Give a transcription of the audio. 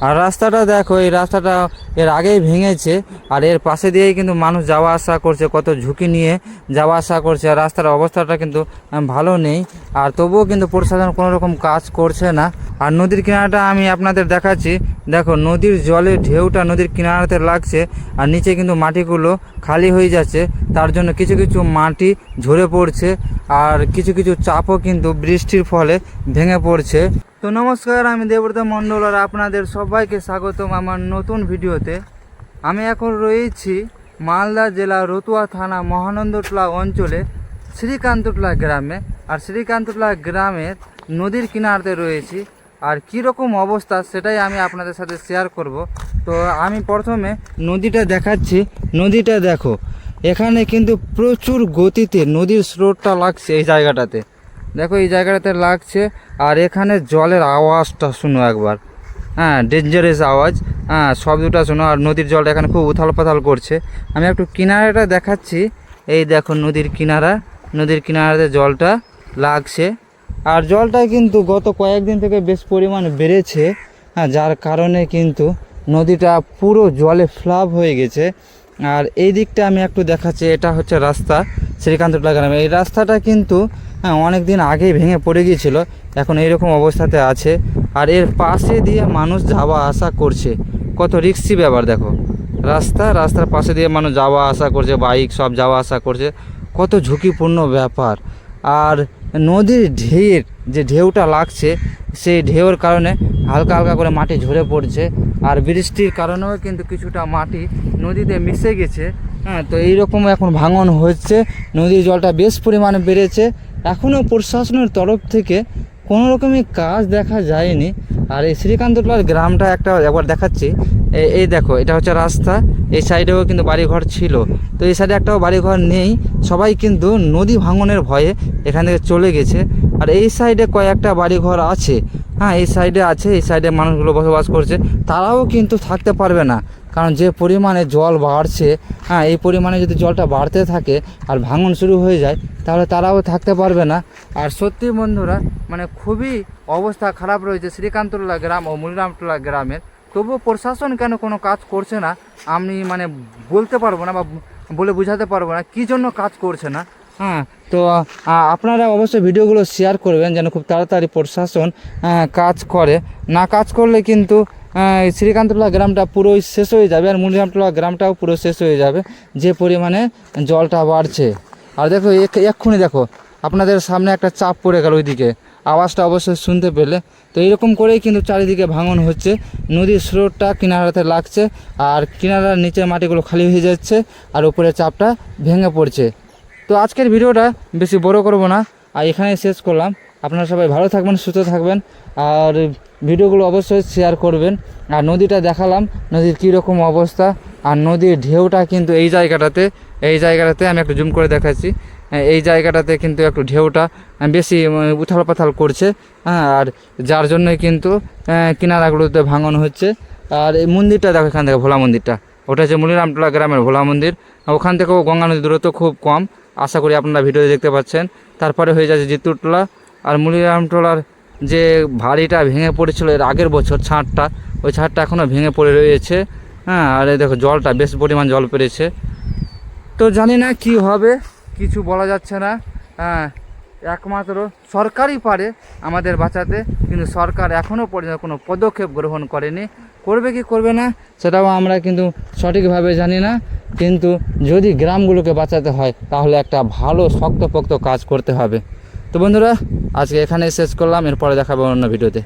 আর রাস্তাটা দেখো, এই রাস্তাটা এর আগেই ভেঙেছে, আর এর পাশে দিয়েই কিন্তু মানুষ যাওয়া আসা করছে, কত ঝুঁকি নিয়ে যাওয়া আসা করছে। আর রাস্তার অবস্থাটা কিন্তু ভালো নেই, আর তবুও কিন্তু প্রশাসন কোনো রকম কাজ করছে না। আর নদীর কিনারাটা আমি আপনাদের দেখাচ্ছি, দেখো নদীর জলের ঢেউটা নদীর কিনারাতে লাগছে, আর নিচে কিন্তু মাটিগুলো খালি হয়ে যাচ্ছে, তার জন্য কিছু কিছু মাটি ঝরে পড়ছে, আর কিছু কিছু চাপও কিন্তু বৃষ্টির ফলে ভেঙে পড়ছে। তো নমস্কার, আমি দেবব্রত মণ্ডল, আর আপনাদের সবাইকে স্বাগতম আমার নতুন ভিডিওতে। আমি এখন রয়েছি মালদা জেলা রতুয়া থানা মহানন্দটোলা অঞ্চলে শ্রীকান্তটোলা গ্রামে। আর শ্রীকান্তটোলা গ্রামের নদীর কিনারাতে রয়েছি, আর কীরকম অবস্থা সেটাই আমি আপনাদের সাথে শেয়ার করব। তো আমি প্রথমে নদীটা দেখাচ্ছি। নদীটা দেখো, এখানে কিন্তু প্রচুর গতিতে নদীর স্রোতটা লাগছে এই জায়গাটাতে। দেখো এই জায়গাটাতে লাগছে, আর এখানে জলের আওয়াজটা শুনো একবার, হ্যাঁ, ডেঞ্জারাস আওয়াজ, হ্যাঁ, শব্দটা শোনো। আর নদীর জলটা এখানে খুব উথাল পাথাল করছে। আমি একটু কিনারাটা দেখাচ্ছি। এই দেখো নদীর কিনারা, নদীর কিনারাতে জলটা লাগছে। আর জলটা কিন্তু গত কয়েকদিন থেকে বেশ পরিমাণ বেড়েছে, হ্যাঁ, যার কারণে কিন্তু নদীটা পুরো জলে ফ্লাভ হয়ে গেছে। আর এই দিকটা আমি একটু দেখাচ্ছি, এটা হচ্ছে রাস্তা শ্রীকান্তটোলা গ্রামে। এই রাস্তাটা কিন্তু অনেক দিন আগেই ভেঙে পড়ে গিয়েছিল, এখন এইরকম অবস্থাতে আছে। আর এর পাশে দিয়ে মানুষ যাওয়া আসা করছে, কত রিস্কি ব্যাপার। দেখো রাস্তার পাশে দিয়ে মানুষ যাওয়া আসা করছে, বাইক সব যাওয়া আসা করছে, কত ঝুঁকিপূর্ণ ব্যাপার। আর নদীর যে ঢেউটা লাগছে, সেই ঢেউর কারণে হালকা হালকা করে মাটি ঝরে পড়ছে, আর বৃষ্টির কারণেও কিন্তু কিছুটা মাটি নদীতে মিশে গেছে, হ্যাঁ। তো এইরকম এখন ভাঙন হচ্ছে, নদীর জলটা বেশ পরিমাণে বেড়েছে। এখনও প্রশাসনের তরফ থেকে কোনো রকমই কাজ দেখা যায়নি। আর এই শ্রীকান্তটোলার গ্রামটা একবার দেখাচ্ছি। এই দেখো, এটা হচ্ছে রাস্তা, এই সাইডেও কিন্তু বাড়িঘর ছিল, তো এই সাইডে একটাও বাড়িঘর নেই, সবাই কিন্তু নদী ভাঙনের ভয়ে এখান থেকে চলে গেছে। আর এই সাইডে কয়েকটা বাড়িঘর আছে, হ্যাঁ, এই সাইডে আছে, এই সাইডে মানুষগুলো বসবাস করছে, তারাও কিন্তু থাকতে পারবে না, কারণ যে পরিমাণে জল বাড়ছে, হ্যাঁ, এই পরিমাণে যদি জলটা বাড়তে থাকে আর ভাঙন শুরু হয়ে যায়, তাহলে তারাও থাকতে পারবে না। আর সত্যি বন্ধুরা, মানে খুবই অবস্থা খারাপ রয়েছে শ্রীকান্তটোলা গ্রাম ও মুনিরামটোলা গ্রামের। তবুও প্রশাসন কেন কোনো কাজ করছে না আমি মানে বলতে পারবো না, বা বলে বোঝাতে পারবো না কী জন্য কাজ করছে না, হ্যাঁ। তো আপনারা অবশ্যই ভিডিওগুলো শেয়ার করবেন যেন খুব তাড়াতাড়ি প্রশাসন কাজ করে। না কাজ করলে কিন্তু শ্রীকান্তটোলা গ্রামটা পুরোই শেষ হয়ে যাবে, আর মুনিরামটোলা গ্রামটাও পুরো শেষ হয়ে যাবে, যে পরিমাণে জলটা বাড়ছে। আর দেখো এক্ষুনি দেখো আপনাদের সামনে একটা চাপ পড়ে গেল, ওইদিকে আওয়াজটা অবশ্যই শুনতে পেলে। তো এইরকম করেই কিন্তু চারিদিকে ভাঙন হচ্ছে, নদীর স্রোতটা কিনারাতে লাগছে, আর কিনারার নিচে মাটিগুলো খালি হয়ে যাচ্ছে, আর উপরে চাপটা ভেঙে পড়ছে। তো আজকের ভিডিওটা বেশি বড় করব না, আর এখানেই শেষ করলাম। আপনারা সবাই ভালো থাকবেন, সুস্থ থাকবেন, আর ভিডিওগুলো অবশ্যই শেয়ার করবেন। আর নদীটা দেখালাম, নদীর কীরকম অবস্থা, আর নদীর ঢেউটা কিন্তু এই জায়গাটাতে আমি একটু জুম করে দেখাচ্ছি। এই জায়গাটাতে কিন্তু একটু ঢেউটা বেশি উথাল পাথাল করছে, হ্যাঁ, আর যার জন্যই কিন্তু কিনারাগুলোতে ভাঙন হচ্ছে। আর এই মন্দিরটা দেখো, এখান থেকে ভোলা মন্দিরটা, ওটা হচ্ছে মুনিরামটোলা গ্রামের ভোলা মন্দির। ওখান থেকেও গঙ্গা নদীর দূরত্ব খুব কম, আশা করি আপনারা ভিডিওতে দেখতে পাচ্ছেন। তারপরে হয়ে যাচ্ছে জিতুরটোলা। আর মুনিরামটোলার যে ভাড়িটা ভেঙে পড়েছিল এর আগের বছর, ছাদটা, ওই ছাদটা এখনও ভেঙে পড়ে রয়েছে, হ্যাঁ। আর এই দেখো জলটা বেশ পরিমাণ জল পেরেছে। তো জানি না কি হবে, কিছু বলা যাচ্ছে না, হ্যাঁ। একমাত্র সরকারই পারে আমাদের বাঁচাতে, কিন্তু সরকার এখনও পর্যন্ত কোনো পদক্ষেপ গ্রহণ করেনি। করবে কি করবে না সেটাও আমরা কিন্তু সঠিকভাবে জানি না, কিন্তু যদি গ্রামগুলোকে বাঁচাতে হয় তাহলে একটা ভালো শক্তপোক্ত কাজ করতে হবে। তো বন্ধুরা, আজকে এখানেই শেষ করলাম, এরপরে দেখাবো অন্য ভিডিওতে।